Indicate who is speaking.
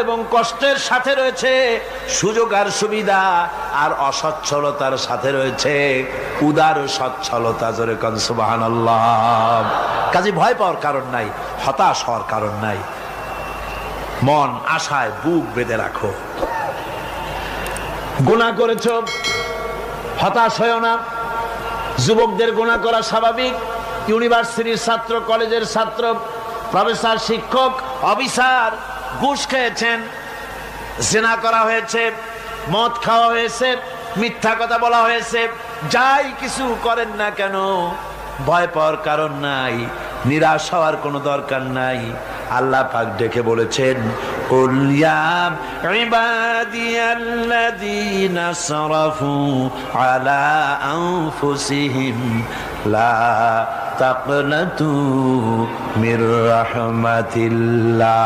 Speaker 1: এবং কষ্টের সাথে রয়েছে সুযোগ আর সুবিধা, আর অসচ্ছলতার সাথে রয়েছে উদার সচ্ছলতা। জোরে কোন সুবহানাল্লাহ। কাজে ভয় পাওয়ার কারণ নাই, হতাশ হওয়ার কারণ নাই। মন আশায় বুক বেঁধে রাখো। গুনাহ করেছো, হতাশ হয়েও না। যুবকদের গুনাহ করা স্বাভাবিক। ইউনিভার্সিটির ছাত্র, কলেজের ছাত্র, প্রফেসর, শিক্ষক, অফিসার ঘুষ খেয়েছেন, জিনা করা হয়েছে, মদ খাওয়া হয়েছে, মিথ্যা কথা বলা হয়েছে, যাই কিছু করেন না কেন ভয় পাওয়ার কারণ নাই, নিরাশ হওয়ার কোনো দরকার নাই। আল্লাহ পাক ডেকে বলেছেন, কুল ইয়া ইবাদিয়াল্লাযীনা আসরাফু আলা আনফুসিহিম লা তাকনাতু মির রাহমাতিল্লাহ।